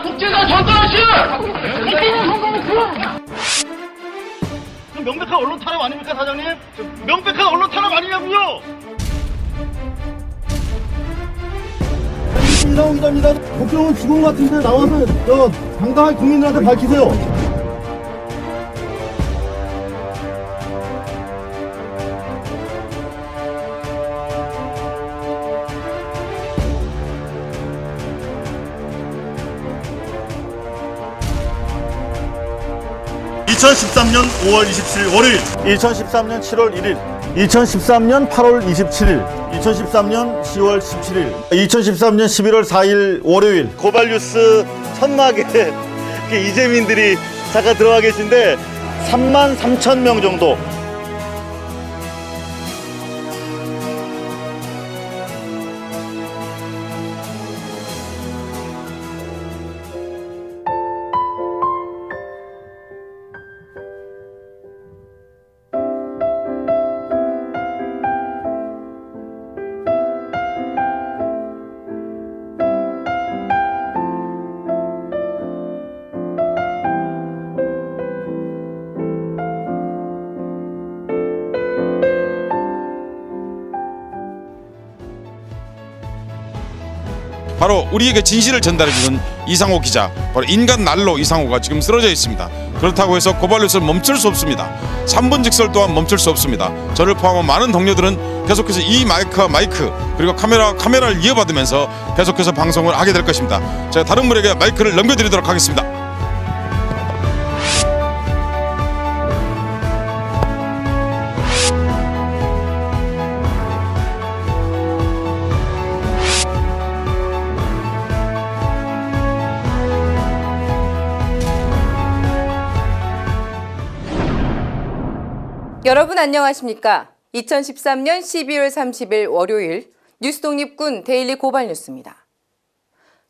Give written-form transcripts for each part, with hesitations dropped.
국제사 전달하시! 명백한 언론 탄압 아닙니까, 사장님? 명백한 언론 탄압 아니냐고요? 이상호 기자입니다. 국정원 직원 같은데 나와서 당당하게 국민들한테 밝히세요. 2013년 5월 27일 월요일, 2013년 7월 1일, 2013년 8월 27일, 2013년 10월 17일, 2013년 11월 4일 월요일. 고발뉴스 천막에 이재민들이 잠깐 들어와 계신데 33,000명 정도. 바로 우리에게 진실을 전달해주는 이상호 기자, 바로 인간 난로 이상호가 지금 쓰러져 있습니다. 그렇다고 해서 고발뉴스를 멈출 수 없습니다. 3분 직설 또한 멈출 수 없습니다. 저를 포함한 많은 동료들은 계속해서 이 마이크 그리고 카메라를 이어받으면서 계속해서 방송을 하게 될 것입니다. 제가 다른 분에게 마이크를 넘겨드리도록 하겠습니다. 여러분 안녕하십니까? 2013년 12월 30일 월요일 뉴스독립군 데일리 고발뉴스입니다.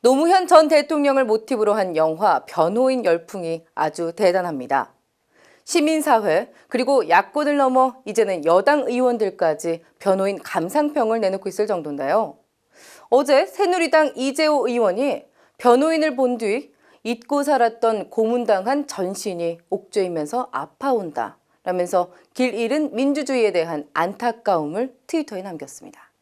노무현 전 대통령을 모티브로 한 영화 변호인 열풍이 아주 대단합니다. 시민사회 그리고 야권을 넘어 이제는 여당 의원들까지 변호인 감상평을 내놓고 있을 정도인데요. 어제 새누리당 이재호 의원이 변호인을 본 뒤 잊고 살았던 고문당한 전신이 옥죄이면서 아파온다 라면서 길 잃은 민주주의에 대한 안타까움을 트위터에 남겼습니다.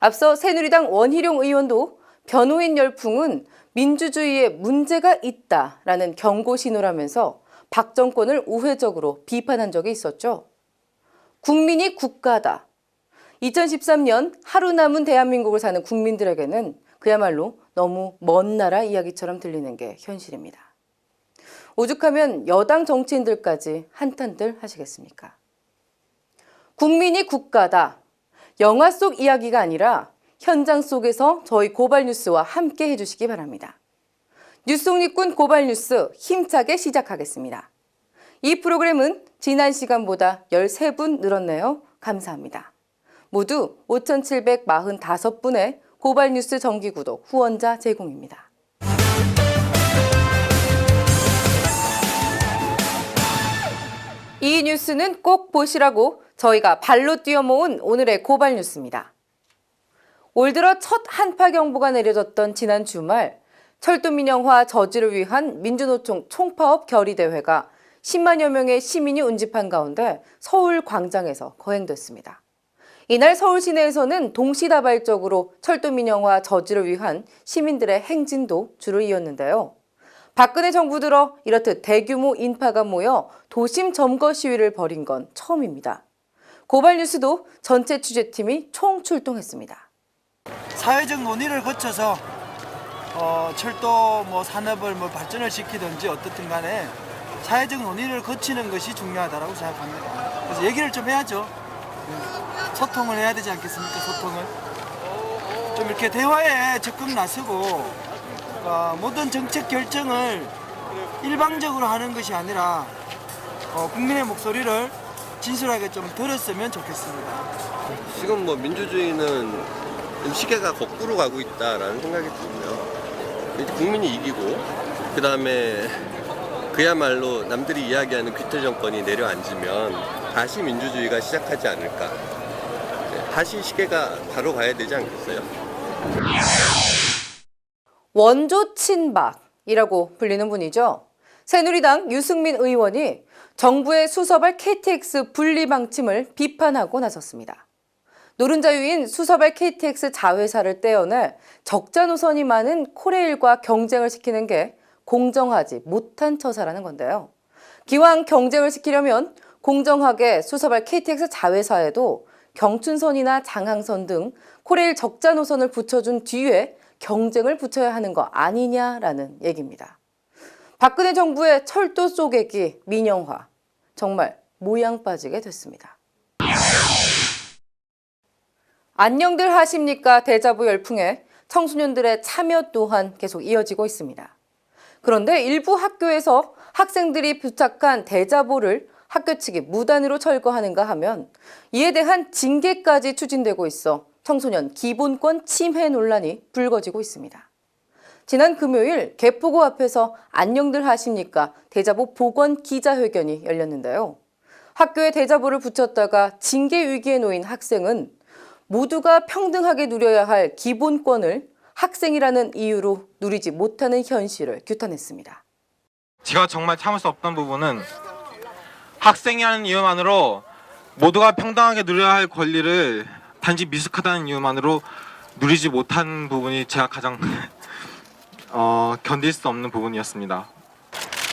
앞서 새누리당 원희룡 의원도 변호인 열풍은 민주주의에 문제가 있다라는 경고 신호라면서 박 정권을 우회적으로 비판한 적이 있었죠. 국민이 국가다. 2013년 하루 남은 대한민국을 사는 국민들에게는 그야말로 너무 먼 나라 이야기처럼 들리는 게 현실입니다. 오죽하면 여당 정치인들까지 한탄들 하시겠습니까? 국민이 국가다. 영화 속 이야기가 아니라 현장 속에서 저희 고발뉴스와 함께 해주시기 바랍니다. 뉴스독립군 고발뉴스 힘차게 시작하겠습니다. 이 프로그램은 지난 시간보다 13분 늘었네요. 감사합니다. 모두 5,745분의 고발뉴스 정기구독 후원자 제공입니다. 이 뉴스는 꼭 보시라고 저희가 발로 뛰어 모은 오늘의 고발 뉴스입니다. 올 들어 첫 한파 경보가 내려졌던 지난 주말 철도민영화 저지를 위한 민주노총 총파업 결의대회가 10만여 명의 시민이 운집한 가운데 서울 광장에서 거행됐습니다. 이날 서울 시내에서는 동시다발적으로 철도민영화 저지를 위한 시민들의 행진도 줄을 이었는데요. 박근혜 정부 들어 이렇듯 대규모 인파가 모여 도심 점거 시위를 벌인 건 처음입니다. 고발뉴스도 전체 취재팀이 총출동했습니다. 사회적 논의를 거쳐서 철도 산업을 발전을 시키든지 어떻든 간에 사회적 논의를 거치는 것이 중요하다고 생각합니다. 그래서 얘기를 좀 해야죠. 소통을 해야 되지 않겠습니까? 소통을 좀 이렇게 대화에 적극 나서고 모든 정책 결정을 일방적으로 하는 것이 아니라 국민의 목소리를 진솔하게 좀 들었으면 좋겠습니다. 지금 민주주의는 시계가 거꾸로 가고 있다라는 생각이 들고요. 국민이 이기고 그 다음에 그야말로 남들이 이야기하는 귀태 정권이 내려앉으면 다시 민주주의가 시작하지 않을까. 다시 시계가 바로 가야 되지 않겠어요? 원조 친박, 이라고 불리는 분이죠. 새누리당 유승민 의원이 정부의 수서발 KTX 분리 방침을 비판하고 나섰습니다. 노른자유인 수서발 KTX 자회사를 떼어내 적자 노선이 많은 코레일과 경쟁을 시키는 게 공정하지 못한 처사라는 건데요. 기왕 경쟁을 시키려면 공정하게 수서발 KTX 자회사에도 경춘선이나 장항선 등 코레일 적자 노선을 붙여준 뒤에 경쟁을 붙여야 하는 거 아니냐라는 얘기입니다. 박근혜 정부의 철도 쪼개기 민영화, 정말 모양 빠지게 됐습니다. 안녕들 하십니까 대자보 열풍에 청소년들의 참여 또한 계속 이어지고 있습니다. 그런데 일부 학교에서 학생들이 부착한 대자보를 학교 측이 무단으로 철거하는가 하면 이에 대한 징계까지 추진되고 있어 청소년 기본권 침해 논란이 불거지고 있습니다. 지난 금요일 개포고 앞에서 안녕들 하십니까 대자보 복원 기자회견이 열렸는데요. 학교에 대자보를 붙였다가 징계 위기에 놓인 학생은 모두가 평등하게 누려야 할 기본권을 학생이라는 이유로 누리지 못하는 현실을 규탄했습니다. 제가 정말 참을 수 없던 부분은 학생이라는 이유만으로 모두가 평등하게 누려야 할 권리를 단지 미숙하다는 이유만으로 누리지 못한 부분이 제가 가장 견딜 수 없는 부분이었습니다.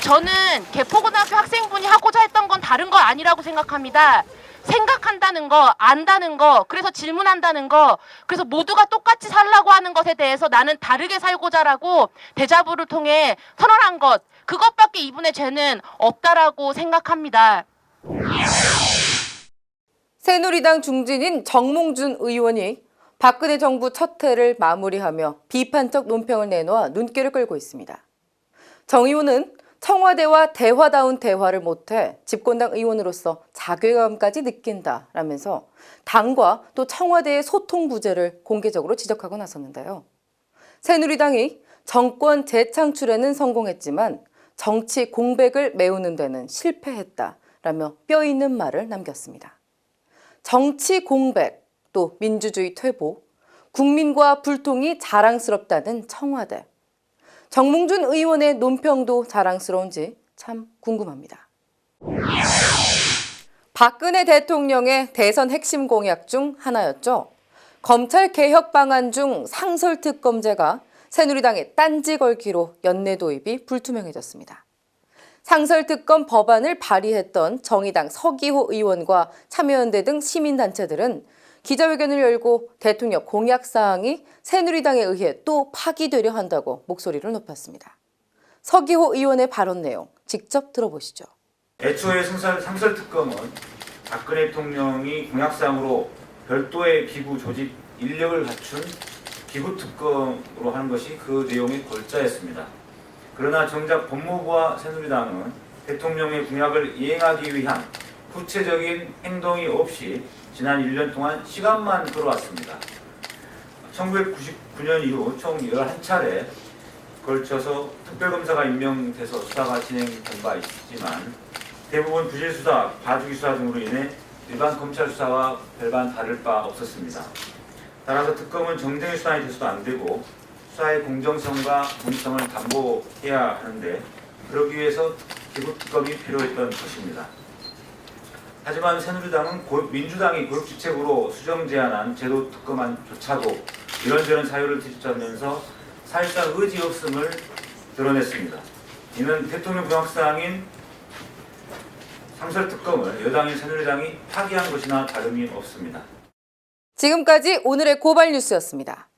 저는 개포고등학교 학생분이 하고자 했던 건 다른 거 아니라고 생각합니다. 생각한다는 거, 안다는 거, 그래서 질문한다는 거, 그래서 모두가 똑같이 살라고 하는 것에 대해서 나는 다르게 살고자라고 대자보를 통해 선언한 것, 그것밖에 이분의 죄는 없다라고 생각합니다. 새누리당 중진인 정몽준 의원이 박근혜 정부 첫 해를 마무리하며 비판적 논평을 내놓아 눈길을 끌고 있습니다. 정 의원은 청와대와 대화다운 대화를 못해 집권당 의원으로서 자괴감까지 느낀다라면서 당과 또 청와대의 소통 부재를 공개적으로 지적하고 나섰는데요. 새누리당이 정권 재창출에는 성공했지만 정치 공백을 메우는 데는 실패했다라며 뼈 있는 말을 남겼습니다. 정치 공백, 또 민주주의 퇴보, 국민과 불통이 자랑스럽다는 청와대. 정몽준 의원의 논평도 자랑스러운지 참 궁금합니다. 박근혜 대통령의 대선 핵심 공약 중 하나였죠. 검찰 개혁 방안 중 상설특검제가 새누리당의 딴지 걸기로 연내 도입이 불투명해졌습니다. 상설특검 법안을 발의했던 정의당 서기호 의원과 참여연대 등 시민단체들은 기자회견을 열고 대통령 공약 사항이 새누리당에 의해 또 파기되려 한다고 목소리를 높였습니다. 서기호 의원의 발언 내용 직접 들어보시죠. 애초에 상설특검은 박근혜 대통령이 공약상으로 별도의 기구 조직 인력을 갖춘 기구특검으로 하는 것이 그 내용의 골자였습니다. 그러나 정작 법무부와 새누리당은 대통령의 공약을 이행하기 위한 구체적인 행동이 없이 지난 1년 동안 시간만 끌어왔습니다. 1999년 이후 총 11차례 걸쳐서 특별검사가 임명돼서 수사가 진행된 바 있지만 대부분 부실수사, 봐주기 수사 등으로 인해 일반 검찰 수사와 별반 다를 바 없었습니다. 따라서 특검은 정쟁의 수단이 돼서도 안 되고 수사의 공정성과 공정성을 담보해야 하는데 그러기 위해서 기구특검이 필요했던 것입니다. 하지만 새누리당은 민주당이 고육지책으로 수정 제안한 제도 특검안조차도 이런저런 사유를 뒤집자면서 사실상 의지 없음을 드러냈습니다. 이는 대통령 공약사항인 상설특검을 여당인 새누리당이 파기한 것이나 다름이 없습니다. 지금까지 오늘의 고발 뉴스였습니다.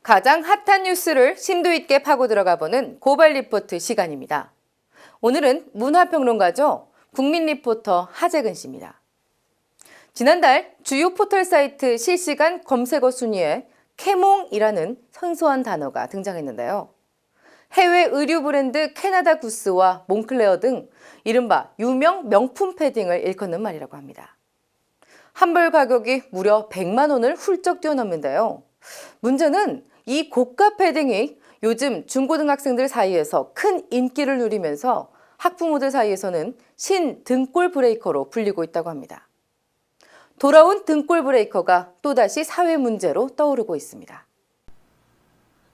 가장 핫한 뉴스를 심도 있게 파고 들어가 보는 고발 리포트 시간입니다. 오늘은 문화평론가죠. 국민리포터 하재근 씨입니다. 지난달 주요 포털 사이트 실시간 검색어 순위에 캐몽이라는 생소한 단어가 등장했는데요. 해외 의류 브랜드 캐나다 구스와 몽클레어 등 이른바 유명 명품 패딩을 일컫는 말이라고 합니다. 한 벌 가격이 무려 100만 원을 훌쩍 뛰어넘는데요. 문제는 이 고가 패딩이 요즘 중고등학생들 사이에서 큰 인기를 누리면서 학부모들 사이에서는 신 등골 브레이커로 불리고 있다고 합니다. 돌아온 등골 브레이커가 또다시 사회 문제로 떠오르고 있습니다.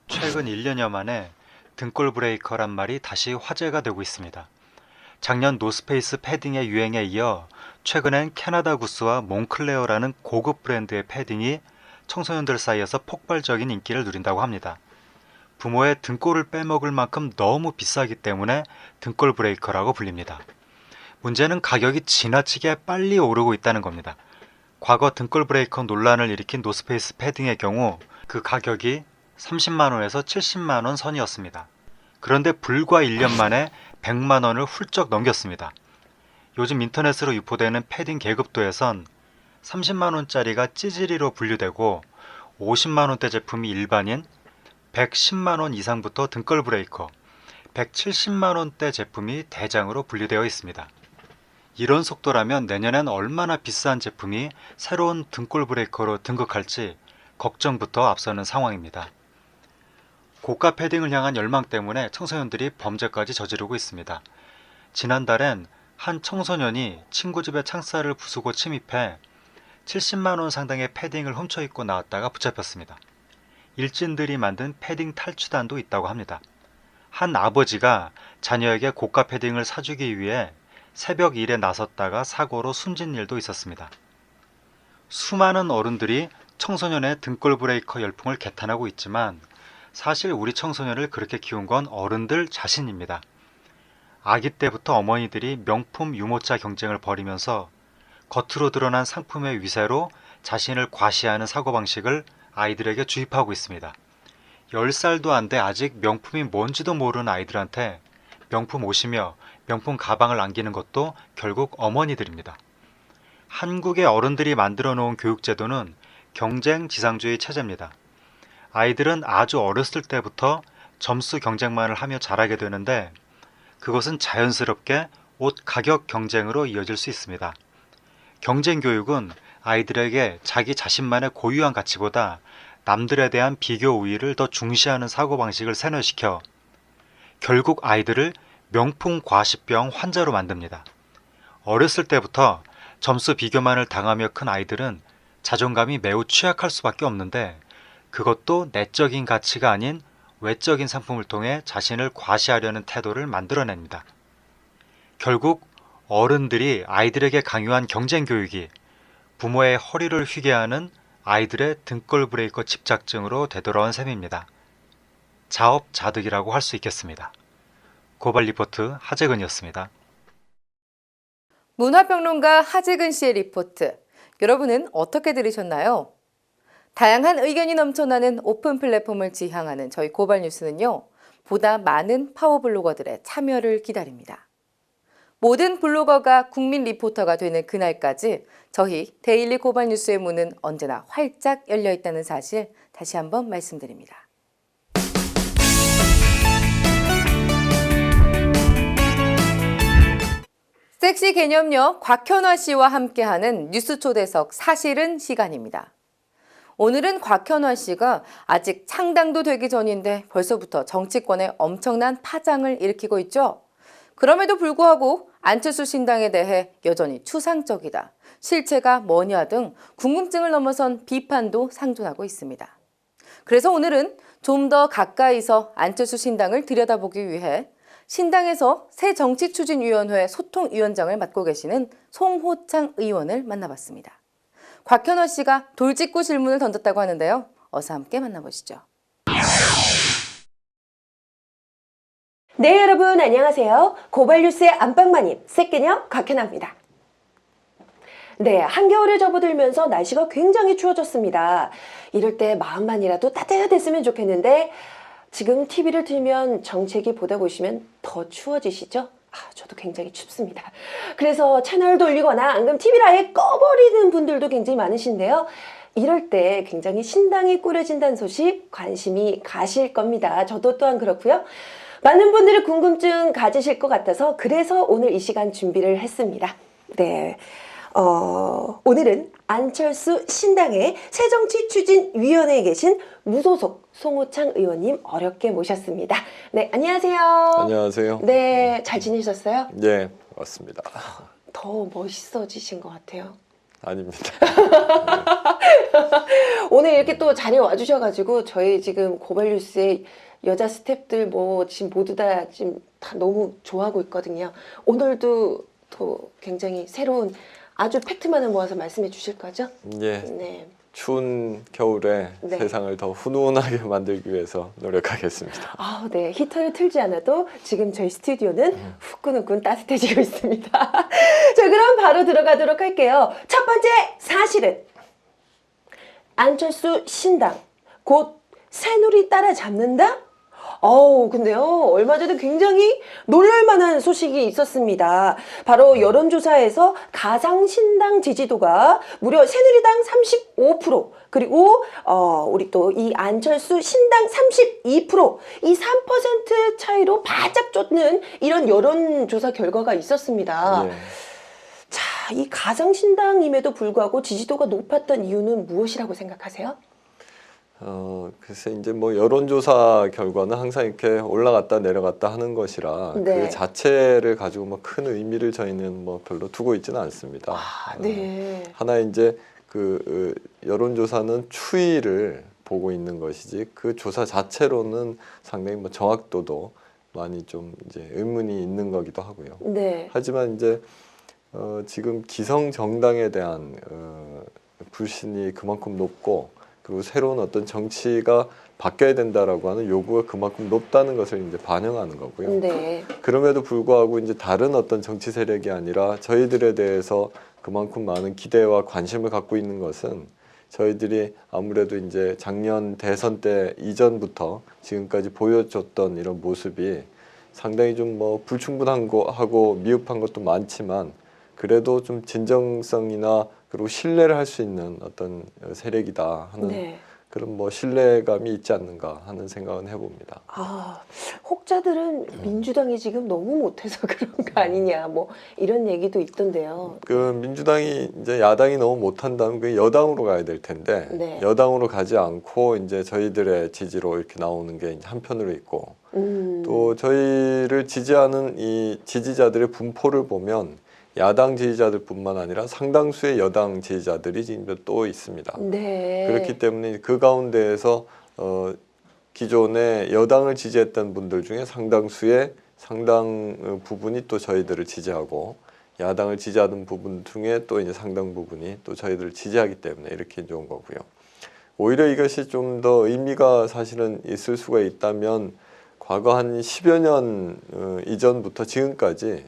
최근 1년여 만에 등골 브레이커란 말이 다시 화제가 되고 있습니다. 작년 노스페이스 패딩의 유행에 이어 최근엔 캐나다 구스와 몽클레어라는 고급 브랜드의 패딩이 청소년들 사이에서 폭발적인 인기를 누린다고 합니다. 부모의 등골을 빼먹을 만큼 너무 비싸기 때문에 등골 브레이커라고 불립니다. 문제는 가격이 지나치게 빨리 오르고 있다는 겁니다. 과거 등골 브레이커 논란을 일으킨 노스페이스 패딩의 경우 그 가격이 30만 원에서 70만 원 선이었습니다. 그런데 불과 1년 만에 100만 원을 훌쩍 넘겼습니다. 요즘 인터넷으로 유포되는 패딩 계급도에선 30만 원짜리가 찌질이로 분류되고 50만 원대 제품이 일반인, 110만 원 이상부터 등골 브레이커, 170만 원대 제품이 대장으로 분류되어 있습니다. 이런 속도라면 내년엔 얼마나 비싼 제품이 새로운 등골 브레이커로 등극할지 걱정부터 앞서는 상황입니다. 고가 패딩을 향한 열망 때문에 청소년들이 범죄까지 저지르고 있습니다. 지난달엔 한 청소년이 친구 집의 창살을 부수고 침입해 70만 원 상당의 패딩을 훔쳐 입고 나왔다가 붙잡혔습니다. 일진들이 만든 패딩 탈취단도 있다고 합니다. 한 아버지가 자녀에게 고가 패딩을 사주기 위해 새벽 일에 나섰다가 사고로 숨진 일도 있었습니다. 수많은 어른들이 청소년의 등골 브레이커 열풍을 개탄하고 있지만 사실 우리 청소년을 그렇게 키운 건 어른들 자신입니다. 아기 때부터 어머니들이 명품 유모차 경쟁을 벌이면서 겉으로 드러난 상품의 위세로 자신을 과시하는 사고방식을 아이들에게 주입하고 있습니다. 10살도 안 돼 아직 명품이 뭔지도 모르는 아이들한테 명품 옷이며 명품 가방을 안기는 것도 결국 어머니들입니다. 한국의 어른들이 만들어 놓은 교육제도는 경쟁 지상주의 체제입니다. 아이들은 아주 어렸을 때부터 점수 경쟁만을 하며 자라게 되는데 그것은 자연스럽게 옷 가격 경쟁으로 이어질 수 있습니다. 경쟁 교육은 아이들에게 자기 자신만의 고유한 가치보다 남들에 대한 비교 우위를 더 중시하는 사고방식을 세뇌시켜 결국 아이들을 명품 과시병 환자로 만듭니다. 어렸을 때부터 점수 비교만을 당하며 큰 아이들은 자존감이 매우 취약할 수밖에 없는데 그것도 내적인 가치가 아닌 외적인 상품을 통해 자신을 과시하려는 태도를 만들어냅니다. 결국 어른들이 아이들에게 강요한 경쟁 교육이 부모의 허리를 휘게 하는 아이들의 등골 브레이커 집착증으로 되돌아온 셈입니다. 자업자득이라고 할 수 있겠습니다. 고발 리포트 하재근이었습니다. 문화평론가 하재근 씨의 리포트, 여러분은 어떻게 들으셨나요? 다양한 의견이 넘쳐나는 오픈 플랫폼을 지향하는 저희 고발 뉴스는요, 보다 많은 파워블로거들의 참여를 기다립니다. 모든 블로거가 국민 리포터가 되는 그날까지 저희 데일리 고발 뉴스의 문은 언제나 활짝 열려 있다는 사실 다시 한번 말씀드립니다. 섹시 개념녀 곽현화 씨와 함께하는 뉴스 초대석 사실은 시간입니다. 오늘은 곽현화 씨가 아직 창당도 되기 전인데 벌써부터 정치권에 엄청난 파장을 일으키고 있죠. 그럼에도 불구하고 안철수 신당에 대해 여전히 추상적이다, 실체가 뭐냐 등 궁금증을 넘어선 비판도 상존하고 있습니다. 그래서 오늘은 좀 더 가까이서 안철수 신당을 들여다보기 위해 신당에서 새 정치추진위원회 소통위원장을 맡고 계시는 송호창 의원을 만나봤습니다. 곽현화 씨가 돌직구 질문을 던졌다고 하는데요. 어서 함께 만나보시죠. 네, 여러분 안녕하세요. 고발뉴스의 안방마님 새끼녀 곽현아입니다. 네, 한겨울에 접어들면서 날씨가 굉장히 추워졌습니다. 이럴 때 마음만이라도 따뜻했으면 좋겠는데 지금 TV를 틀면 정책이 보다 보시면 더 추워지시죠? 저도 굉장히 춥습니다. 그래서 채널 돌리거나 안 TV를 아예 꺼버리는 분들도 굉장히 많으신데요. 이럴 때 굉장히 신당이 꾸려진다는 소식 관심이 가실 겁니다. 저도 또한 그렇고요. 많은 분들이 궁금증 가지실 것 같아서 그래서 오늘 이 시간 준비를 했습니다. 네, 오늘은 안철수 신당의 새정치추진위원회에 계신 무소속 송호창 의원님 어렵게 모셨습니다. 네, 안녕하세요. 안녕하세요. 네, 잘 지내셨어요? 네, 맞습니다. 더 멋있어지신 것 같아요. 아닙니다. 오늘 이렇게 또 자리에 와주셔가지고 저희 지금 고발뉴스의 여자 스태프들 뭐 지금 모두 다 지금 다 너무 좋아하고 있거든요. 오늘도 또 굉장히 새로운 아주 팩트만을 모아서 말씀해 주실 거죠? 예. 네. 추운 겨울에 네. 세상을 더 훈훈하게 만들기 위해서 노력하겠습니다. 아, 네. 히터를 틀지 않아도 지금 저희 스튜디오는 후끈후끈 따뜻해지고 있습니다. 자, 그럼 바로 들어가도록 할게요. 첫 번째 사실은 안철수 신당 곧 새누리 따라잡는다? 근데요, 얼마 전에 굉장히 놀랄만한 소식이 있었습니다. 바로 여론조사에서 가상신당 지지도가 무려 새누리당 35%, 그리고 우리 또 이 안철수 신당 32%, 이 3% 차이로 바짝 쫓는 이런 여론조사 결과가 있었습니다. 예. 자, 이 가상신당임에도 불구하고 지지도가 높았던 이유는 무엇이라고 생각하세요? 글쎄 이제 뭐 여론조사 결과는 항상 이렇게 올라갔다 내려갔다 하는 것이라 네. 그 자체를 가지고 뭐 큰 의미를 저희는 뭐 별로 두고 있지는 않습니다. 네. 하나 이제 그 여론조사는 추이를 보고 있는 것이지 그 조사 자체로는 상당히 뭐 정확도도 많이 좀 이제 의문이 있는 거기도 하고요. 네. 하지만 이제 지금 기성 정당에 대한 불신이 그만큼 높고 그리고 새로운 어떤 정치가 바뀌어야 된다라고 하는 요구가 그만큼 높다는 것을 이제 반영하는 거고요. 네. 그럼에도 불구하고 이제 다른 어떤 정치 세력이 아니라 저희들에 대해서 그만큼 많은 기대와 관심을 갖고 있는 것은 저희들이 아무래도 이제 작년 대선 때 이전부터 지금까지 보여줬던 이런 모습이 상당히 좀 뭐 불충분한 거 하고 미흡한 것도 많지만 그래도 좀 진정성이나 그리고 신뢰를 할 수 있는 어떤 세력이다 하는 네. 그런 뭐 신뢰감이 있지 않는가 하는 생각은 해봅니다. 혹자들은 민주당이 지금 너무 못해서 그런 거 아니냐, 뭐 이런 얘기도 있던데요. 그 민주당이 이제 야당이 너무 못한다면 그 여당으로 가야 될 텐데 네. 여당으로 가지 않고 이제 저희들의 지지로 이렇게 나오는 게 이제 한편으로 있고 또 저희를 지지하는 이 지지자들의 분포를 보면 야당 지지자들뿐만 아니라 상당수의 여당 지지자들이 지금 또 있습니다. 네. 그렇기 때문에 그 가운데에서 기존에 여당을 지지했던 분들 중에 상당수의 상당 부분이 또 저희들을 지지하고 야당을 지지하던 부분 중에 또 이제 상당 부분이 또 저희들을 지지하기 때문에 이렇게 좋은 거고요. 오히려 이것이 좀 더 의미가 사실은 있을 수가 있다면 과거 한 10여 년 이전부터 지금까지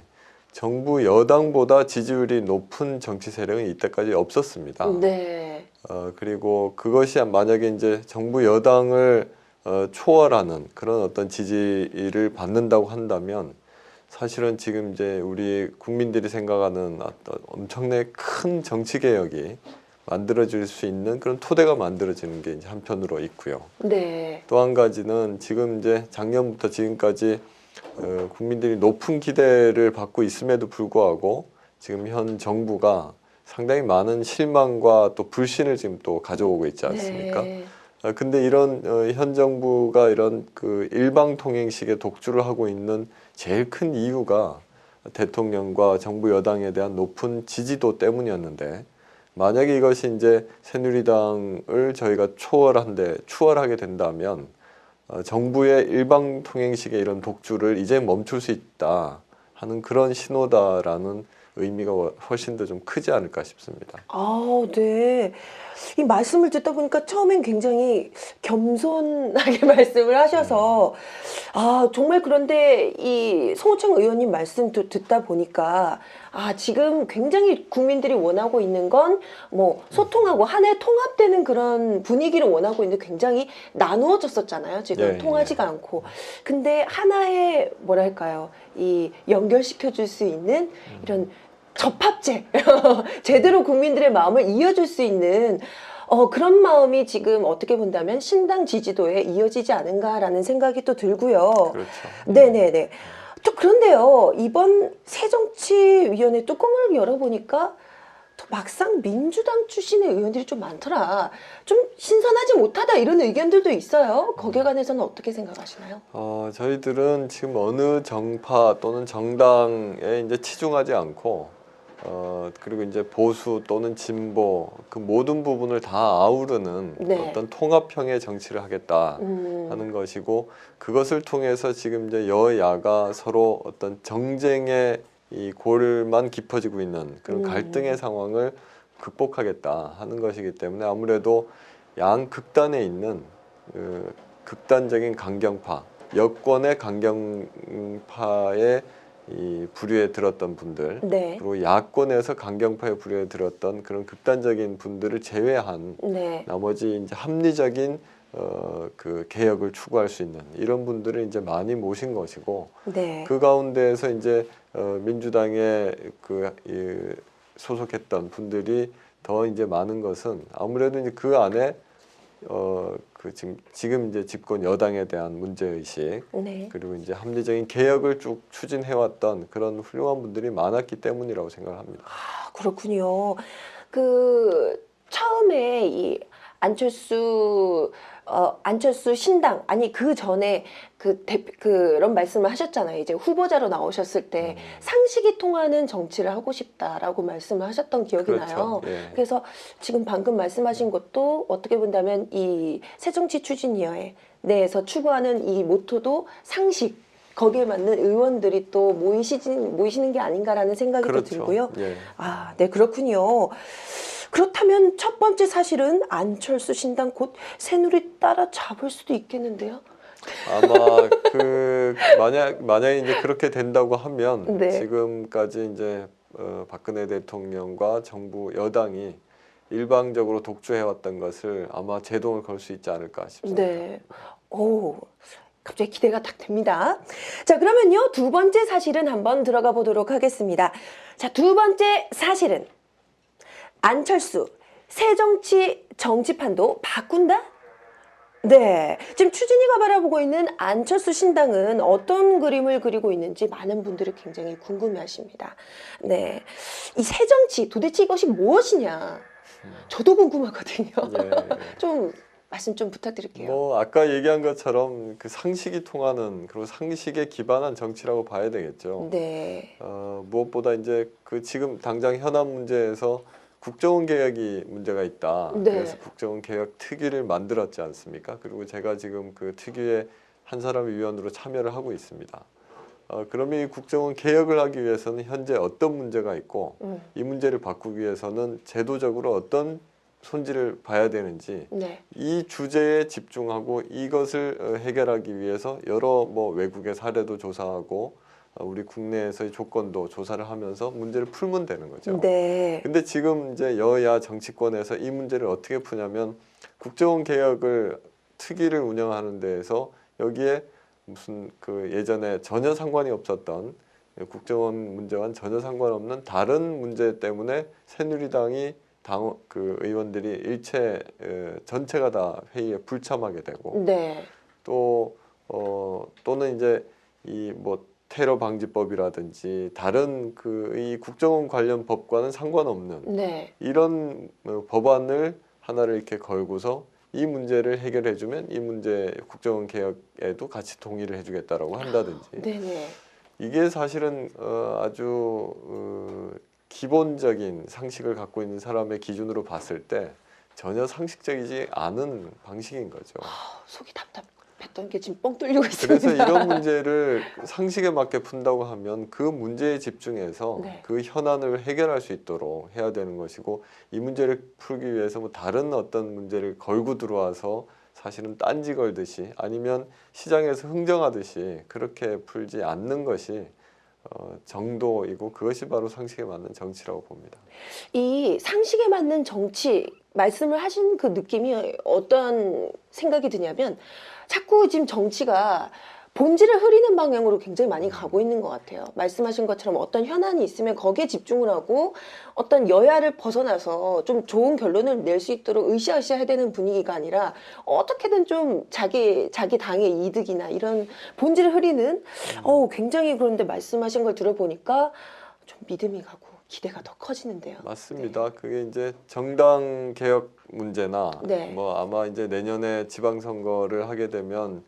정부 여당보다 지지율이 높은 정치 세력은 이때까지 없었습니다. 네. 그리고 그것이 만약에 이제 정부 여당을 초월하는 그런 어떤 지지를 받는다고 한다면 사실은 지금 이제 우리 국민들이 생각하는 어떤 엄청나게 큰 정치 개혁이 만들어질 수 있는 그런 토대가 만들어지는 게 이제 한편으로 있고요. 네. 또 한 가지는 지금 이제 작년부터 지금까지 국민들이 높은 기대를 받고 있음에도 불구하고 지금 현 정부가 상당히 많은 실망과 또 불신을 지금 또 가져오고 있지 않습니까? 네. 근데 이런 현 정부가 이런 그 일방통행식의 독주를 하고 있는 제일 큰 이유가 대통령과 정부 여당에 대한 높은 지지도 때문이었는데 만약에 이것이 이제 새누리당을 저희가 추월하게 된다면 정부의 일방통행식의 이런 독주를 이제 멈출 수 있다 하는 그런 신호다라는 의미가 훨씬 더 좀 크지 않을까 싶습니다. 네. 이 말씀을 듣다 보니까 처음엔 굉장히 겸손하게 말씀을 하셔서 정말 그런데 이 송호창 의원님 말씀도 듣다 보니까 지금 굉장히 국민들이 원하고 있는 건 뭐 소통하고 하나의 통합되는 그런 분위기를 원하고 있는데 굉장히 나누어졌었잖아요. 지금 통하지가 않고. 근데 하나의 뭐랄까요? 이 연결시켜 줄 수 있는 이런 접합제, 제대로 국민들의 마음을 이어줄 수 있는 그런 마음이 지금 어떻게 본다면 신당 지지도에 이어지지 않은가라는 생각이 또 들고요. 그렇죠. 네네네. 또 그런데요, 이번 새정치위원회 뚜껑을 열어보니까 또 막상 민주당 출신의 의원들이 좀 많더라. 좀 신선하지 못하다 이런 의견들도 있어요. 거기에 관해서는 어떻게 생각하시나요? 저희들은 지금 어느 정파 또는 정당에 이제 치중하지 않고 그리고 이제 보수 또는 진보 그 모든 부분을 다 아우르는 네. 어떤 통합형의 정치를 하겠다 하는 것이고, 그것을 통해서 지금 이제 여야가 서로 어떤 정쟁의 이 골만 깊어지고 있는 그런 갈등의 상황을 극복하겠다 하는 것이기 때문에 아무래도 양 극단에 있는 극단적인 강경파, 여권의 강경파의 이 부류에 들었던 분들, 네. 그리고 야권에서 강경파의 부류에 들었던 그런 극단적인 분들을 제외한 네. 나머지 이제 합리적인 그 개혁을 추구할 수 있는 이런 분들을 이제 많이 모신 것이고, 네. 그 가운데에서 이제 민주당에 소속했던 분들이 더 이제 많은 것은 아무래도 이제 그 안에 그 지금 이제 집권 여당에 대한 문제의식, 네. 그리고 이제 합리적인 개혁을 쭉 추진해왔던 그런 훌륭한 분들이 많았기 때문이라고 생각을 합니다. 아, 그렇군요. 그 처음에 이 안철수 신당, 아니 그 전에 그런 말씀을 하셨잖아요. 이제 후보자로 나오셨을 때 상식이 통하는 정치를 하고 싶다라고 말씀을 하셨던 기억이 그렇죠. 나요. 예. 그래서 지금 방금 말씀하신 것도 어떻게 본다면 이 새정치추진위원회 내에서 추구하는 이 모토도 상식, 거기에 맞는 의원들이 또 모이시는 게 아닌가라는 생각이 또 들고요. 예. 아, 네, 그렇군요. 그렇다면 첫 번째 사실은 안철수 신당 곧 새누리 따라 잡을 수도 있겠는데요. 아마 만약에 이제 그렇게 된다고 하면 네. 지금까지 이제 박근혜 대통령과 정부 여당이 일방적으로 독주해왔던 것을 아마 제동을 걸 수 있지 않을까 싶습니다. 네. 오, 갑자기 기대가 딱 됩니다. 자, 그러면요, 두 번째 사실은 한번 들어가 보도록 하겠습니다. 자, 두 번째 사실은 안철수 새정치 정치판도 바꾼다? 네, 지금 추진위가 바라보고 있는 안철수 신당은 어떤 그림을 그리고 있는지 많은 분들이 굉장히 궁금해하십니다. 네, 이 새정치 도대체 이것이 무엇이냐? 저도 궁금하거든요. 예. 좀 말씀 좀 부탁드릴게요. 뭐 아까 얘기한 것처럼 그 상식이 통하는, 그리고 상식에 기반한 정치라고 봐야 되겠죠. 네. 무엇보다 이제 그 지금 당장 현안 문제에서 국정원 개혁이 문제가 있다. 네. 그래서 국정원 개혁 특위를 만들었지 않습니까? 그리고 제가 지금 그 특위에 한 사람 위원으로 참여를 하고 있습니다. 그러면 이 국정원 개혁을 하기 위해서는 현재 어떤 문제가 있고 이 문제를 바꾸기 위해서는 제도적으로 어떤 손질을 봐야 되는지, 네. 이 주제에 집중하고 이것을 해결하기 위해서 여러 뭐 외국의 사례도 조사하고 우리 국내에서의 조건도 조사를 하면서 문제를 풀면 되는 거죠. 네. 근데 지금 이제 여야 정치권에서 이 문제를 어떻게 푸냐면, 국정원 개혁을 특위를 운영하는 데에서 여기에 무슨 그 예전에 전혀 상관이 없었던 국정원 문제와는 전혀 상관없는 다른 문제 때문에 새누리당이 그 의원들이 일체 전체가 다 회의에 불참하게 되고, 네. 또는 이제 이 뭐 테러 방지법이라든지 다른 그 이 국정원 관련 법과는 상관없는 네. 이런 법안을 하나를 이렇게 걸고서 이 문제를 해결해주면 이 문제 국정원 개혁에도 같이 동의를 해주겠다라고 한다든지, 네네. 이게 사실은 아주 기본적인 상식을 갖고 있는 사람의 기준으로 봤을 때 전혀 상식적이지 않은 방식인 거죠. 속이 답답했던 게 지금 뻥 뚫리고 있습니다. 그래서 이런 문제를 상식에 맞게 푼다고 하면 그 문제에 집중해서 네. 그 현안을 해결할 수 있도록 해야 되는 것이고, 이 문제를 풀기 위해서 뭐 다른 어떤 문제를 걸고 들어와서 사실은 딴지 걸듯이 아니면 시장에서 흥정하듯이 그렇게 풀지 않는 것이 정도이고, 그것이 바로 상식에 맞는 정치라고 봅니다. 이 상식에 맞는 정치 말씀을 하신 그 느낌이 어떤 생각이 드냐면, 자꾸 지금 정치가 본질을 흐리는 방향으로 굉장히 많이 가고 있는 것 같아요. 말씀하신 것처럼 어떤 현안이 있으면 거기에 집중을 하고 어떤 여야를 벗어나서 좀 좋은 결론을 낼 수 있도록 으쌰으쌰 해야 되는 분위기가 아니라 어떻게든 좀 자기 당의 이득이나 이런 본질을 흐리는, 굉장히, 그런데 말씀하신 걸 들어보니까 좀 믿음이 가고 기대가 더 커지는데요. 맞습니다. 그게 이제 정당 개혁 문제나 네. 뭐 아마 이제 내년에 지방선거를 하게 되면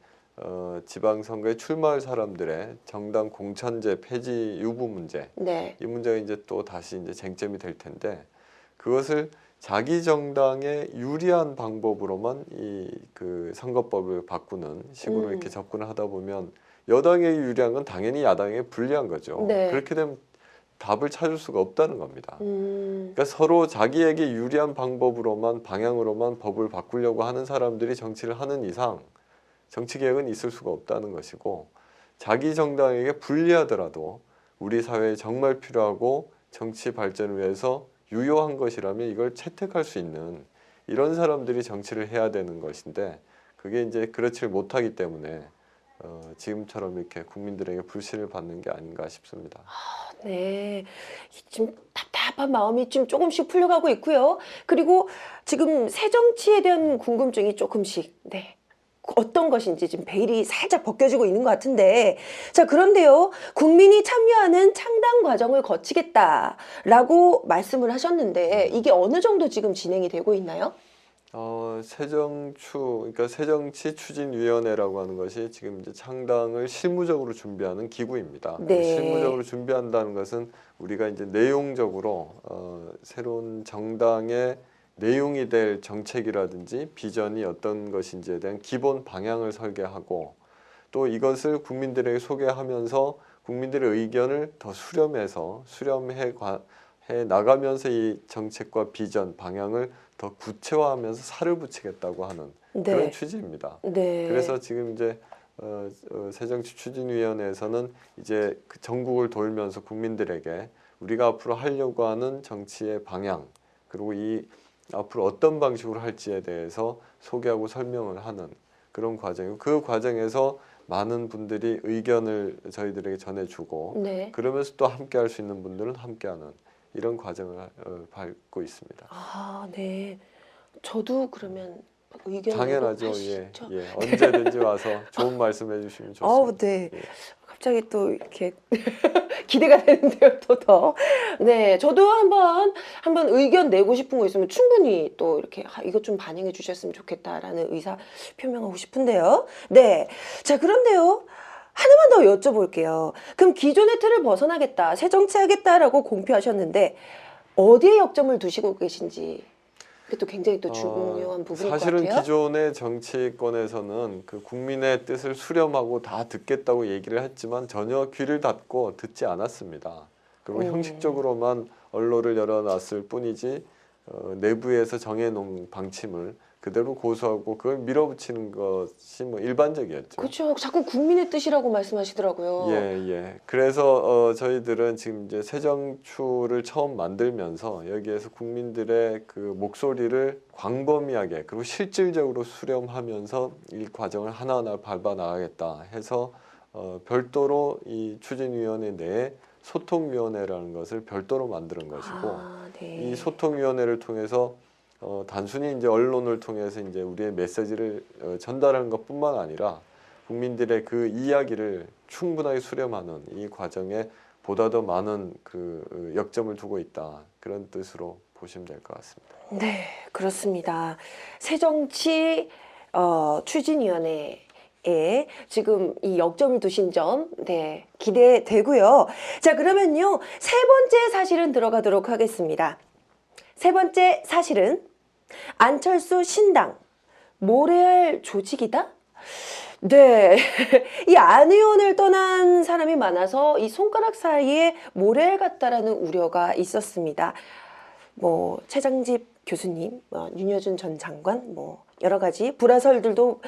지방선거에 출마할 사람들의 정당 공천제 폐지 유무 문제, 네. 이 문제가 이제 또 다시 이제 쟁점이 될 텐데, 그것을 자기 정당에 유리한 방법으로만 이 그 선거법을 바꾸는 식으로 이렇게 접근을 하다 보면 여당에 유리한 건 당연히 야당에 불리한 거죠. 네. 그렇게 되면 답을 찾을 수가 없다는 겁니다. 그러니까 서로 자기에게 유리한 방법으로만, 방향으로만 법을 바꾸려고 하는 사람들이 정치를 하는 이상 정치개혁은 있을 수가 없다는 것이고, 자기 정당에게 불리하더라도 우리 사회에 정말 필요하고 정치 발전을 위해서 유효한 것이라면 이걸 채택할 수 있는 이런 사람들이 정치를 해야 되는 것인데, 그게 이제 그렇지 못하기 때문에 지금처럼 이렇게 국민들에게 불신을 받는 게 아닌가 싶습니다. 네, 지금 답답한 마음이 좀 조금씩 풀려가고 있고요. 그리고 지금 새정치에 대한 궁금증이 조금씩, 네, 어떤 것인지 지금 베일이 살짝 벗겨지고 있는 것 같은데, 자, 그런데요, 국민이 참여하는 창당 과정을 거치겠다라고 말씀을 하셨는데, 이게 어느 정도 지금 진행이 되고 있나요? 그러니까 새정치추진위원회라고 하는 것이 지금 이제 창당을 실무적으로 준비하는 기구입니다. 네. 실무적으로 준비한다는 것은 우리가 이제 내용적으로 새로운 정당의 내용이 될 정책이라든지 비전이 어떤 것인지에 대한 기본 방향을 설계하고, 또 이것을 국민들에게 소개하면서 국민들의 의견을 더 수렴해 나가면서 이 정책과 비전, 방향을 더 구체화하면서 살을 붙이겠다고 하는 네. 그런 취지입니다. 네. 그래서 지금 이제 새정치추진위원회에서는 이제 그 전국을 돌면서 국민들에게 우리가 앞으로 하려고 하는 정치의 방향, 그리고 이 앞으로 어떤 방식으로 할지에 대해서 소개하고 설명을 하는 그런 과정이고, 그 과정에서 많은 분들이 의견을 저희들에게 전해주고, 네. 그러면서 또 함께 할 수 있는 분들은 함께하는 이런 과정을 밟고 있습니다. 아, 네. 저도 그러면 의견을 당연하죠. 하시죠? 예. 언제든지 와서 좋은 말씀 해주시면 좋습니다. 아우, 네. 예. 갑자기 또 이렇게 기대가 되는데요, 또 더. 네, 저도 한번 의견 내고 싶은 거 있으면 충분히 또 이렇게 이것 좀 반영해 주셨으면 좋겠다라는 의사 표명하고 싶은데요. 네. 자, 그런데요, 하나만 더 여쭤볼게요. 그럼 기존의 틀을 벗어나겠다, 새 정치하겠다라고 공표하셨는데 어디에 역점을 두시고 계신지, 그게 또 굉장히 또 중요한 부분일 것 같아요. 사실은 기존의 정치권에서는 그 국민의 뜻을 수렴하고 다 듣겠다고 얘기를 했지만 전혀 귀를 닫고 듣지 않았습니다. 그리고 형식적으로만 언론을 열어놨을 뿐이지 내부에서 정해놓은 방침을 그대로 고수하고 그걸 밀어붙이는 것이 뭐 일반적이었죠. 그렇죠. 자꾸 국민의 뜻이라고 말씀하시더라고요. 예. 그래서 저희들은 지금 이제 새정추를 처음 만들면서 여기에서 국민들의 그 목소리를 광범위하게 그리고 실질적으로 수렴하면서 이 과정을 하나하나 밟아 나가겠다 해서 별도로 이 추진위원회 내에 소통위원회라는 것을 별도로 만드는 것이고, 네. 이 소통위원회를 통해서 단순히 이제 언론을 통해서 이제 우리의 메시지를 전달하는 것뿐만 아니라 국민들의 그 이야기를 충분하게 수렴하는 이 과정에 보다 더 많은 그 역점을 두고 있다, 그런 뜻으로 보시면 될 것 같습니다. 네, 그렇습니다. 새정치 추진위원회에 지금 이 역점을 두신 점, 네, 기대되고요. 자, 그러면요, 세 번째 사실은 들어가도록 하겠습니다. 세 번째 사실은 안철수 신당 모래알 조직이다? 네, 이 안 의원을 떠난 사람이 많아서 이 손가락 사이에 모래알 같다라는 우려가 있었습니다. 뭐 최장집 교수님, 윤여준 전 장관, 뭐 여러 가지 불화설들도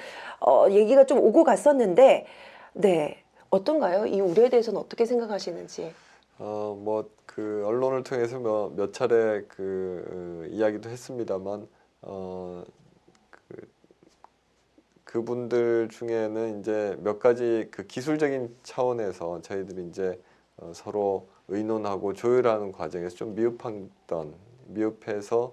얘기가 좀 오고 갔었는데, 네, 어떤가요? 이 우려에 대해서는 어떻게 생각하시는지? 뭐 그 언론을 통해서 몇 차례 이야기도 했습니다만, 그분들 중에는 이제 몇 가지 그 기술적인 차원에서 저희들이 이제 서로 의논하고 조율하는 과정에서 좀 미흡해서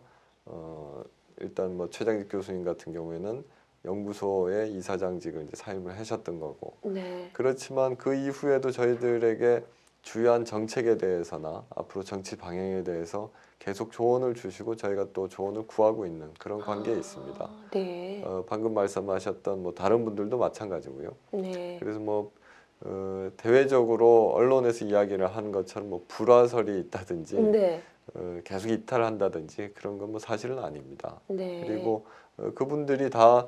일단 뭐 최장직 교수님 같은 경우에는 연구소의 이사장직을 이제 사임을 하셨던 거고, 네. 그렇지만 그 이후에도 저희들에게 주요한 정책에 대해서나 앞으로 정치 방향에 대해서 계속 조언을 주시고 저희가 또 조언을 구하고 있는 그런 관계에 있습니다. 네. 방금 말씀하셨던 뭐 다른 분들도 마찬가지고요. 네. 그래서 뭐 대외적으로 언론에서 이야기를 하는 것처럼 뭐 불화설이 있다든지 네. 계속 이탈한다든지 그런 건 뭐 사실은 아닙니다. 네. 그리고 그분들이 다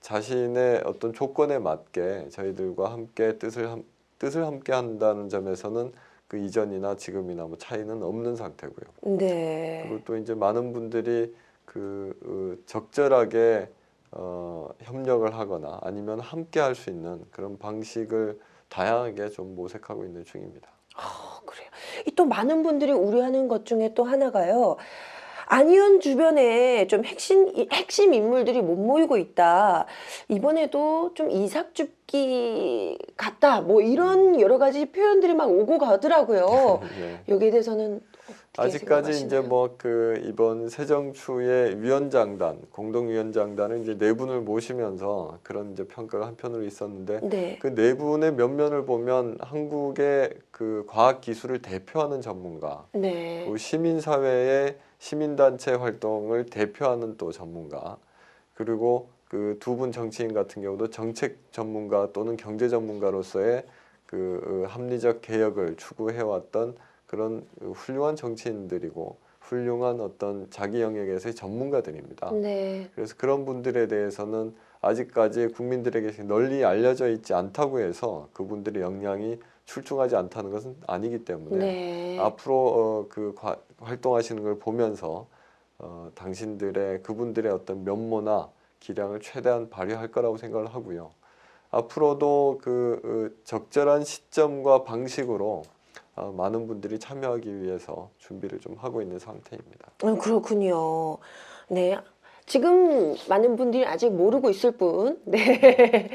자신의 어떤 조건에 맞게 저희들과 함께 뜻을 함께 한다는 점에서는 그 이전이나 지금이나 뭐 차이는 없는 상태고요. 네. 그리고 또 이제 많은 분들이 적절하게 협력을 하거나 아니면 함께 할 수 있는 그런 방식을 다양하게 좀 모색하고 있는 중입니다. 그래요. 이 또 많은 분들이 우려하는 것 중에 또 하나가요. 안 의원 주변에 좀 핵심 인물들이 못 모이고 있다. 이번에도 좀 이삭줍기 같다. 뭐 이런 여러 가지 표현들이 막 오고 가더라고요. 네. 여기에 대해서는 어떻게 아직까지 생각하시나요? 이제 뭐 이번 새정추의 위원장단, 공동위원장단은 이제 네 분을 모시면서 그런 이제 평가가 한편으로 있었는데 네. 그 네 분의 면면을 보면 한국의 그 과학 기술을 대표하는 전문가, 네. 또 시민사회의 시민단체 활동을 대표하는 또 전문가, 그리고 그 두 분 정치인 같은 경우도 정책 전문가 또는 경제 전문가로서의 그 합리적 개혁을 추구해왔던 그런 훌륭한 정치인들이고 훌륭한 어떤 자기 영역에서의 전문가들입니다. 네. 그래서 그런 분들에 대해서는 아직까지 국민들에게 널리 알려져 있지 않다고 해서 그분들의 역량이 출중하지 않다는 것은 아니기 때문에 네. 앞으로 활동하시는 걸 보면서 그분들의 어떤 면모나 기량을 최대한 발휘할 거라고 생각을 하고요. 앞으로도 적절한 시점과 방식으로 많은 분들이 참여하기 위해서 준비를 좀 하고 있는 상태입니다. 그렇군요. 네. 지금 많은 분들이 아직 모르고 있을 뿐, 네.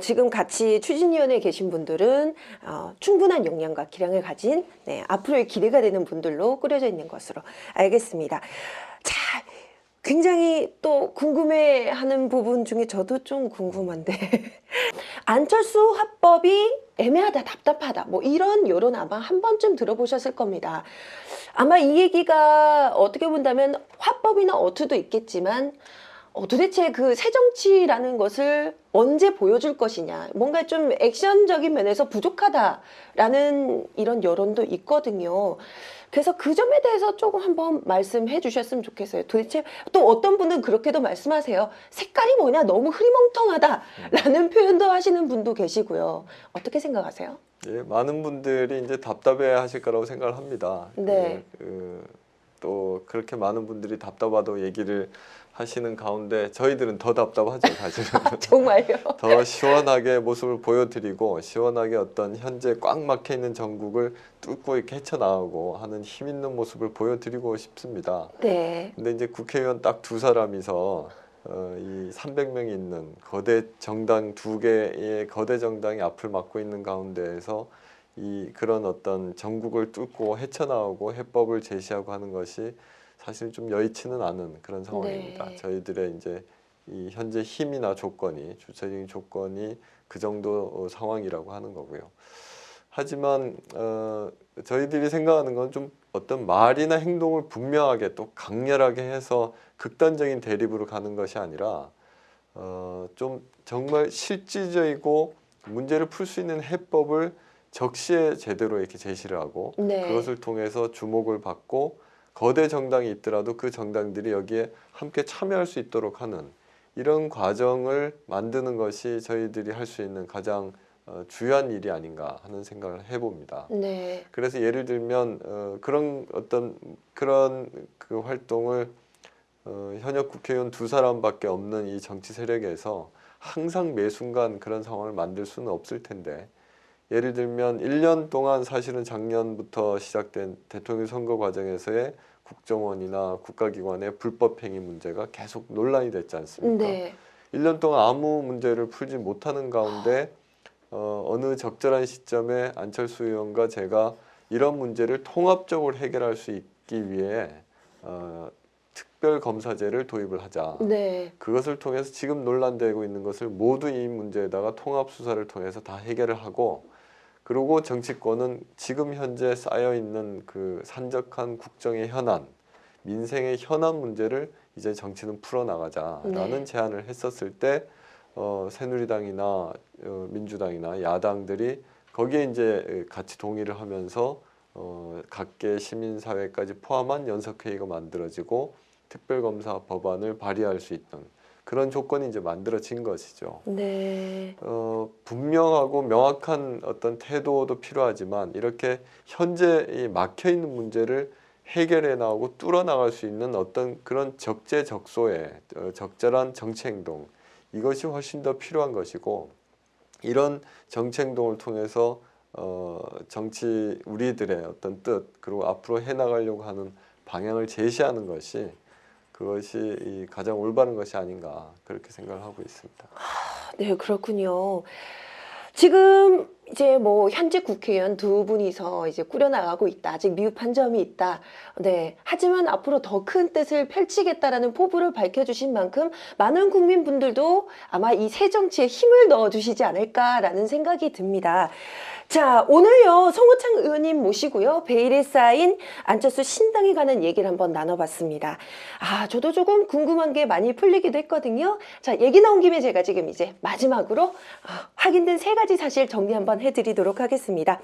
지금 같이 추진위원회에 계신 분들은 충분한 역량과 기량을 가진 앞으로의 기대가 되는 분들로 꾸려져 있는 것으로 알겠습니다. 자, 굉장히 또 궁금해하는 부분 중에 저도 좀 궁금한데 안철수 화법이 애매하다, 답답하다 뭐 이런 여론 아마 한 번쯤 들어보셨을 겁니다. 아마 이 얘기가 어떻게 본다면 화법이나 어투도 있겠지만 도대체 그 새정치라는 것을 언제 보여줄 것이냐, 뭔가 좀 액션적인 면에서 부족하다라는 이런 여론도 있거든요. 그래서 그 점에 대해서 조금 한번 말씀해 주셨으면 좋겠어요. 도대체 또 어떤 분은 그렇게도 말씀하세요. 색깔이 뭐냐, 너무 흐리멍텅하다라는 표현도 하시는 분도 계시고요. 어떻게 생각하세요? 예, 많은 분들이 이제 답답해 하실 거라고 생각을 합니다. 네. 또 그렇게 많은 분들이 답답하다고 얘기를 하시는 가운데 저희들은 더 답답하죠, 사실은. 정말요? 더 시원하게 모습을 보여드리고 시원하게 어떤 현재 꽉 막혀 있는 전국을 뚫고 이렇게 헤쳐나가고 하는 힘 있는 모습을 보여드리고 싶습니다. 네. 근데 이제 국회의원 딱 두 사람이서 이 300명이 있는 거대 정당 두 개의 거대 정당이 앞을 막고 있는 가운데에서 그런 어떤 전국을 뚫고 헤쳐나오고 해법을 제시하고 하는 것이 사실 좀 여의치는 않은 그런 상황입니다. 네. 저희들의 이제 이 현재 힘이나 조건이 주체적인 조건이 그 정도 상황이라고 하는 거고요. 하지만 저희들이 생각하는 건 좀 어떤 말이나 행동을 분명하게 또 강렬하게 해서 극단적인 대립으로 가는 것이 아니라 좀 정말 실질적이고 문제를 풀 수 있는 해법을 적시에 제대로 이렇게 제시를 하고 네. 그것을 통해서 주목을 받고 거대 정당이 있더라도 그 정당들이 여기에 함께 참여할 수 있도록 하는 이런 과정을 만드는 것이 저희들이 할 수 있는 가장 주요한 일이 아닌가 하는 생각을 해봅니다. 네. 그래서 예를 들면 그런 그 활동을 현역 국회의원 두 사람밖에 없는 이 정치 세력에서 항상 매 순간 그런 상황을 만들 수는 없을 텐데, 예를 들면 1년 동안 사실은 작년부터 시작된 대통령 선거 과정에서의 국정원이나 국가기관의 불법행위 문제가 계속 논란이 됐지 않습니까? 네. 1년 동안 아무 문제를 풀지 못하는 가운데 어느 적절한 시점에 안철수 의원과 제가 이런 문제를 통합적으로 해결할 수 있기 위해 특별검사제를 도입을 하자. 네. 그것을 통해서 지금 논란되고 있는 것을 모두 이 문제에다가 통합수사를 통해서 다 해결을 하고 그리고 정치권은 지금 현재 쌓여 있는 그 산적한 국정의 현안, 민생의 현안 문제를 이제 정치는 풀어나가자라는 제안을 했었을 때 새누리당이나 민주당이나 야당들이 거기에 이제 같이 동의를 하면서 각계 시민사회까지 포함한 연석회의가 만들어지고 특별검사 법안을 발의할 수 있는 그런 조건이 이제 만들어진 것이죠. 네. 분명하고 명확한 어떤 태도도 필요하지만 이렇게 현재 이 막혀 있는 문제를 해결해 나가고 뚫어 나갈 수 있는 어떤 그런 적재적소의 적절한 정치 행동, 이것이 훨씬 더 필요한 것이고, 이런 정치 행동을 통해서 정치 우리들의 어떤 뜻, 그리고 앞으로 해 나가려고 하는 방향을 제시하는 것이 그것이 가장 올바른 것이 아닌가, 그렇게 생각을 하고 있습니다. 네, 그렇군요. 지금 이제 뭐 현직 국회의원 두 분이서 이제 꾸려나가고 있다. 아직 미흡한 점이 있다. 네. 하지만 앞으로 더 큰 뜻을 펼치겠다라는 포부를 밝혀주신 만큼 많은 국민분들도 아마 이 새 정치에 힘을 넣어주시지 않을까라는 생각이 듭니다. 자, 오늘요 송호창 의원님 모시고요 베일에 쌓인 안철수 신당에 관한 얘기를 한번 나눠봤습니다. 저도 조금 궁금한 게 많이 풀리기도 했거든요. 자, 얘기 나온 김에 제가 지금 이제 마지막으로 확인된 3가지 사실 정리 한번 해드리도록 하겠습니다.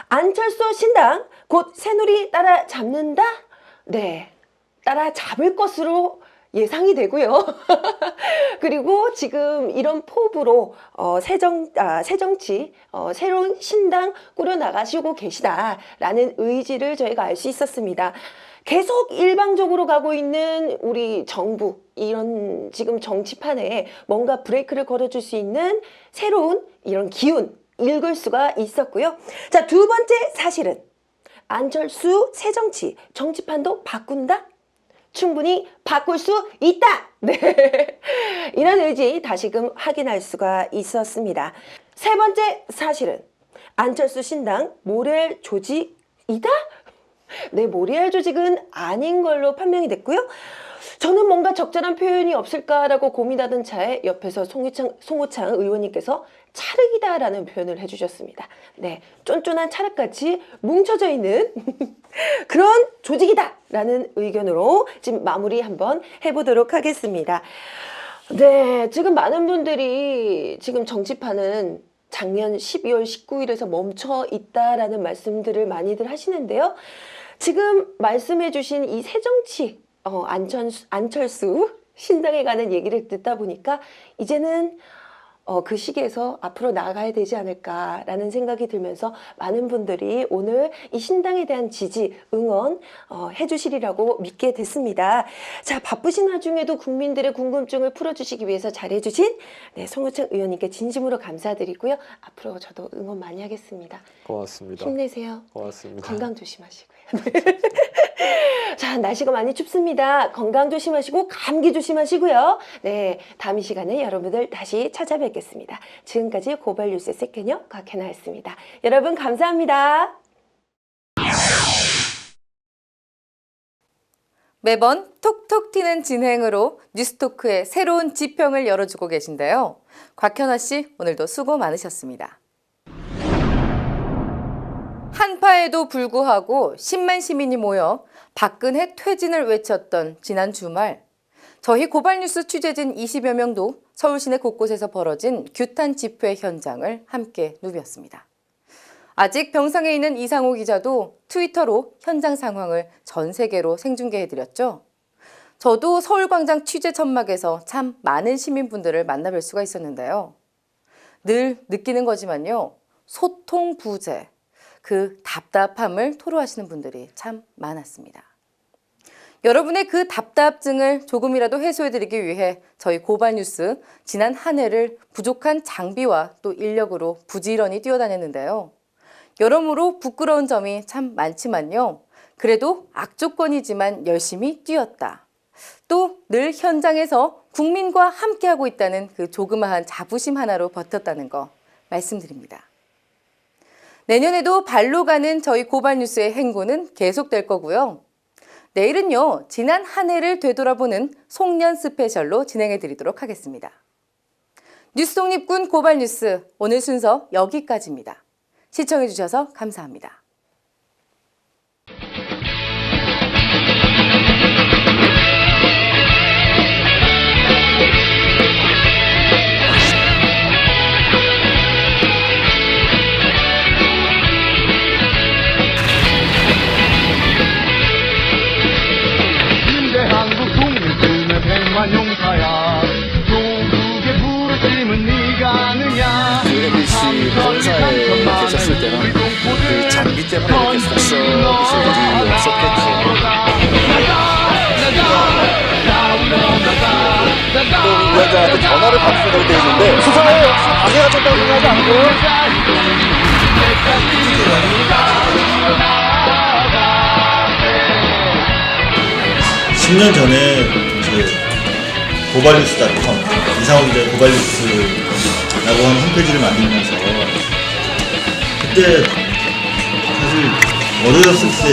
안철수 신당 곧 새누리 따라잡는다? 네, 따라잡을 것으로 예상이 되고요. 그리고 지금 이런 포부로 새정치, 새로운 신당 꾸려나가시고 계시다라는 의지를 저희가 알 수 있었습니다. 계속 일방적으로 가고 있는 우리 정부, 이런 지금 정치판에 뭔가 브레이크를 걸어줄 수 있는 새로운 이런 기운 읽을 수가 있었고요. 자, 2번째 사실은 안철수 새정치, 정치판도 바꾼다? 충분히 바꿀 수 있다. 네. 이런 의지 다시금 확인할 수가 있었습니다. 3번째 사실은 안철수 신당 모래알 조직이다? 네, 모래알 조직은 아닌 걸로 판명이 됐고요. 저는 뭔가 적절한 표현이 없을까라고 고민하던 차에 옆에서 송호창 의원님께서 찰흙이다라는 표현을 해주셨습니다. 네, 쫀쫀한 찰흙같이 뭉쳐져 있는 그런 조직이다라는 의견으로 지금 마무리 한번 해보도록 하겠습니다. 네, 지금 많은 분들이 지금 정치판은 작년 12월 19일에서 멈춰 있다라는 말씀들을 많이들 하시는데요. 지금 말씀해 주신 이 새정치, 안철수 신당에 관한 얘기를 듣다 보니까 이제는 그 시기에서 앞으로 나아가야 되지 않을까라는 생각이 들면서 많은 분들이 오늘 이 신당에 대한 지지, 응원 해주시리라고 믿게 됐습니다. 자, 바쁘신 와중에도 국민들의 궁금증을 풀어주시기 위해서 잘해주신 송호창 의원님께 진심으로 감사드리고요. 앞으로 저도 응원 많이 하겠습니다. 고맙습니다. 힘내세요. 고맙습니다. 건강 조심하시고요. 자, 날씨가 많이 춥습니다. 건강 조심하시고 감기 조심하시고요. 네, 다음 이 시간에 여러분들 다시 찾아뵙겠습니다. 지금까지 고발뉴스의 세케녀 곽혜나였습니다. 여러분 감사합니다. 매번 톡톡 튀는 진행으로 뉴스토크의 새로운 지평을 열어주고 계신데요. 곽현아 씨, 오늘도 수고 많으셨습니다. 한파에도 불구하고 10만 시민이 모여 박근혜 퇴진을 외쳤던 지난 주말, 저희 고발뉴스 취재진 20여 명도 서울 시내 곳곳에서 벌어진 규탄 집회 현장을 함께 누볐습니다. 아직 병상에 있는 이상호 기자도 트위터로 현장 상황을 전 세계로 생중계해드렸죠. 저도 서울광장 취재 천막에서 참 많은 시민분들을 만나뵐 수가 있었는데요. 늘 느끼는 거지만요, 소통 부재, 그 답답함을 토로하시는 분들이 참 많았습니다. 여러분의 그 답답증을 조금이라도 해소해드리기 위해 저희 고발뉴스 지난 한 해를 부족한 장비와 또 인력으로 부지런히 뛰어다녔는데요. 여러모로 부끄러운 점이 참 많지만요. 그래도 악조건이지만 열심히 뛰었다. 또 늘 현장에서 국민과 함께하고 있다는 그 조그마한 자부심 하나로 버텼다는 거 말씀드립니다. 내년에도 발로 가는 저희 고발뉴스의 행보는 계속될 거고요. 내일은요, 지난 한 해를 되돌아보는 송년 스페셜로 진행해 드리도록 하겠습니다. 뉴스 독립군 고발뉴스, 오늘 순서 여기까지입니다. 시청해주셔서 감사합니다. UMBC 본사에 계셨을 때는 그 장비 때문에 이렇게 속썩이실 일이 없었겠죠. 또 위원장한테 전화를 받으셔도 되는데 수사에 방해가 된다고 생각하지 않고요? 10년 전에 고발뉴스.com 이상호 기자의 고발뉴스라고 하는 홈페이지를 만들면서 그때 사실 어렸을 때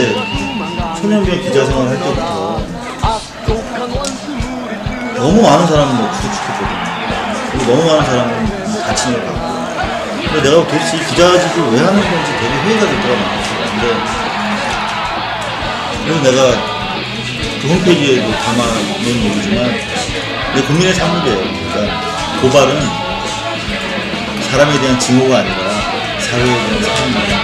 초년병 기자 생활을 할 때부터 너무 많은 사람을 구속시켰거든요. 그리고 너무 많은 사람을 다치는 걸 봤고, 근데 내가 도대체 이 기자직을 왜 하는 건지 되게 회의가 됐더라고요. 그래서 내가 그 홈페이지에도 담아놓은 얘기지만 내 국민의 산물이에요. 그러니까 고발은 사람에 대한 증오가 아니라 사회에 대한 사랑입니다.